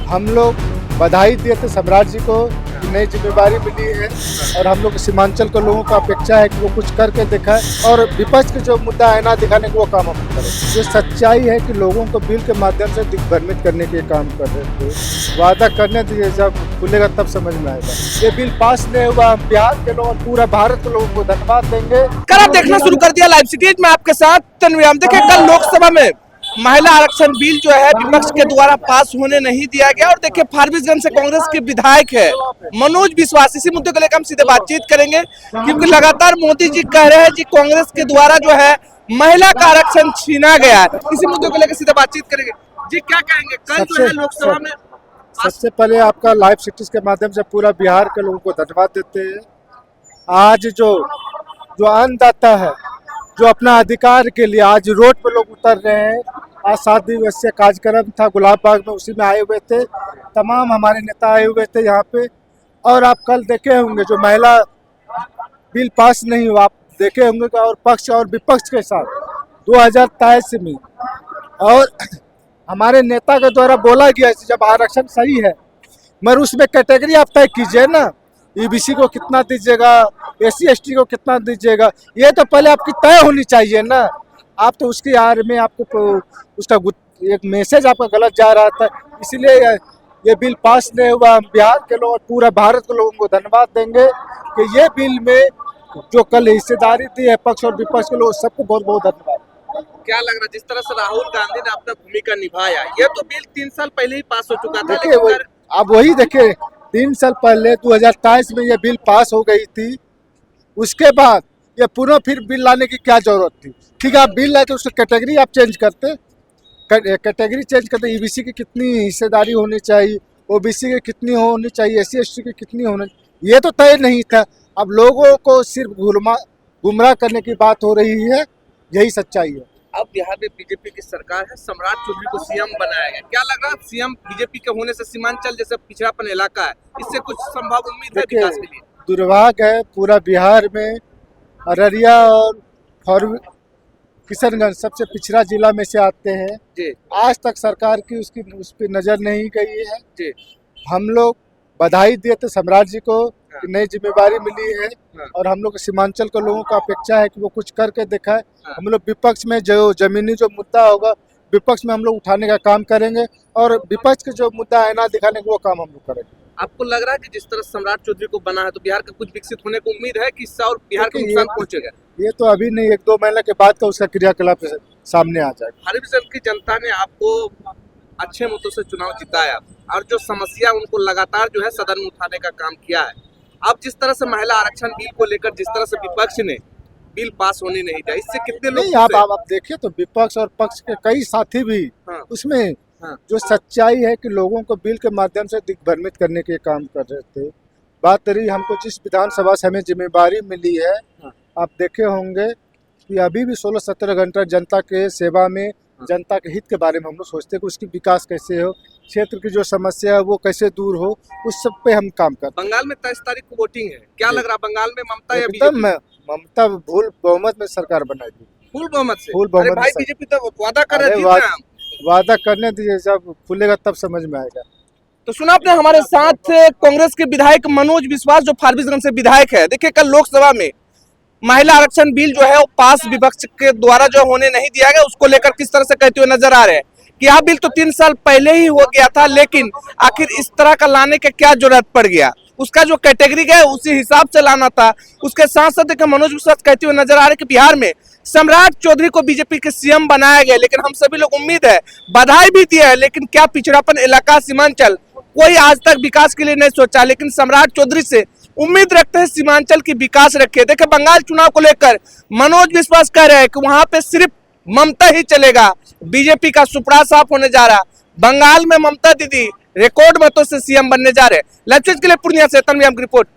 हम लोग बधाई दिए थे सम्राट जी को कि नई जिम्मेदारी मिली है और हम लोग सीमांचल के लोगों का अपेक्षा है कि वो कुछ करके दिखाए और विपक्ष के जो मुद्दा है ना दिखाने को वो काम हम करें। ये सच्चाई है कि लोगों को बिल के माध्यम से दिग्भ्रमित करने के काम कर रहे थे। वादा करने दीजिए, जब खुलेगा तब समझ में आएगा। ये बिल पास नहीं हुआ, हम बिहार के लोग और पूरा भारत के लोगों को धन्यवाद देंगे। कर आप देखना शुरू कर दिया लाइव सिटीज में आपके साथ तनवीर। देखिए कल लोकसभा में महिला आरक्षण बिल जो है विपक्ष के द्वारा पास होने नहीं दिया गया और देखिए फारबिसगंज से कांग्रेस के विधायक है मनोज विश्वास, इसी मुद्दे को लेकर हम सीधे बातचीत करेंगे क्योंकि लगातार मोदी जी कह रहे हैं जी कांग्रेस के द्वारा जो है महिला का आरक्षण छीना गया है। इसी मुद्दे को लेकर सीधे बातचीत करेंगे। जी क्या कहेंगे, कल जो है लोकसभा में? सबसे पहले आपका लाइव सिटीज के माध्यम से पूरा बिहार के लोगों को धन्यवाद देते हैं। आज जो अन्नदाता है, जो अपना अधिकार के लिए आज रोड पे लोग उतर रहे हैं। आज 7 दिवसीय कार्यक्रम था गुलाब बाग में, उसी में आए हुए थे तमाम हमारे नेता आए हुए थे यहाँ पे। और आप कल देखे होंगे जो महिला बिल पास नहीं हुआ, आप देखे होंगे कि और पक्ष और विपक्ष के साथ 2023 में और हमारे नेता के द्वारा बोला गया जब आरक्षण सही है मगर उसमें कैटेगरी आप तय कीजिए ना, ईबीसी को कितना दीजिएगा, एससी एसटी को कितना दीजिएगा, ये तो पहले आपकी तय होनी चाहिए ना। आप तो उसके आड़ में आपको उसका एक मैसेज आपका गलत जा रहा था, इसलिए ये बिल पास नहीं हुआ। हम बिहार के लोग और पूरा भारत के लोगों को धन्यवाद देंगे कि ये बिल में जो कल हिस्सेदारी दी है पक्ष और विपक्ष के लोग, सबको बहुत बहुत धन्यवाद। क्या लग रहा है जिस तरह से राहुल गांधी ने अपना भूमिका निभाया, ये तो बिल 3 साल पहले ही पास हो चुका था। देखिए अब वही देखिए 3 साल पहले 2023 में ये बिल पास हो गई थी, उसके बाद ये पुनः फिर बिल लाने की क्या जरूरत थी? ठीक है, आप बिल लाए तो उसकी कैटेगरी आप चेंज करते, कैटेगरी चेंज करते, ईबीसी की कितनी हिस्सेदारी होनी चाहिए, ओबीसी की कितनी होनी चाहिए, एससी एसटी की कितनी होनी, ये तो तय नहीं था। अब लोगों को सिर्फ गुमराह करने की बात हो रही है, यही सच्चाई है। अब बिहार में बीजेपी की सरकार है, सम्राट चौधरी को सीएम बनाया गया। क्या लग रहा है सीएम बीजेपी के होने से सीमांचल जैसे पिछड़ापन इलाका है, इससे कुछ संभव उम्मीद है विकास के लिए? दुर्भाग्य है, पूरा बिहार में अररिया और किशनगंज सबसे पिछड़ा जिला में से आते हैं जी। आज तक सरकार की उस पर नजर नहीं गई है जी। हम लोग बधाई दिए थे सम्राट जी को कि नई जिम्मेदारी मिली है और हम लोग सीमांचल के लोगों का अपेक्षा है कि वो कुछ करके दिखाए। हम लोग विपक्ष में जो जमीनी जो मुद्दा होगा विपक्ष में हम लोग उठाने का काम करेंगे और विपक्ष के जो मुद्दा है ना दिखाने का वो काम हम लोग करेंगे। आपको लग रहा है कि जिस तरह सम्राट चौधरी को बना है तो बिहार का कुछ विकसित होने को उम्मीद है कि इससे और बिहार को नुकसान पहुंचेगा? ये तो अभी नहीं, 1-2 महीने के बाद का उसका क्रियाकलाप सामने आ जाएगा। फारबिसगंज की जनता ने आपको अच्छे मतों से चुनाव जिताया और जो समस्या उनको लगातार जो है सदन में उठाने का काम किया है। अब जिस तरह से महिला आरक्षण बिल को लेकर जिस तरह से विपक्ष ने बिल पास होने नहीं दिया, इससे कितने लोग आप देखिए तो विपक्ष और पक्ष के कई साथी भी उसमें जो सच्चाई है कि लोगों को बिल के माध्यम से दिग्भ्रमित करने के काम कर रहे थे। बात रही हमको जिस विधानसभा से हमें जिम्मेदारी मिली है, आप देखे होंगे कि अभी भी 16-17 घंटा जनता के सेवा में, जनता के हित के बारे में हम लोग सोचते हैं कि उसकी विकास कैसे हो, क्षेत्र की जो समस्या है वो कैसे दूर हो, उस सब पे हम काम करते हैं। बंगाल में 23 तारीख को वोटिंग है, क्या लग रहा है बंगाल में ममता या बीजेपी? ममता भूल बहुमत में सरकार बनाएगी। फुल बहुमत से? फुल बहुमत। भाई बीजेपी तो वादा कर रही है, वादा करने दीजिए, जब खुलेगा तब समझ में आएगा। तो सुना आपने हमारे साथ कांग्रेस के विधायक मनोज विश्वास जो फारबिसगंज से विधायक है। देखिए कल लोकसभा में महिला आरक्षण बिल जो है वो पास विपक्ष के द्वारा जो होने नहीं दिया गया, उसको लेकर किस तरह से कहते हुए नजर आ रहे हैं कि यह बिल तो 3 साल पहले ही हो गया था, लेकिन आखिर इस तरह का लाने की क्या जरूरत पड़ गया, उसका जो कैटेगरी है उसी हिसाब से लाना था। उसके साथ साथ देखिए मनोज विश्वास कहते हुए नजर आ रहे कि बिहार में सम्राट चौधरी को बीजेपी के सीएम बनाया गया, लेकिन हम सभी लोग उम्मीद है, बधाई भी दिया है, लेकिन क्या पिछड़ापन इलाका सीमांचल कोई आज तक विकास के लिए नहीं सोचा, लेकिन सम्राट चौधरी से उम्मीद रखते हैं सीमांचल की विकास रखे। देखिए बंगाल चुनाव को लेकर मनोज विश्वास कह रहे हैं कि वहां पे सिर्फ ममता ही चलेगा, बीजेपी का सुपड़ा साफ होने जा रहा। बंगाल में ममता दीदी रिकॉर्ड मतों से सीएम बनने जा रहे हैं। लाइव के लिए पूर्णिया से तनवीर की रिपोर्ट।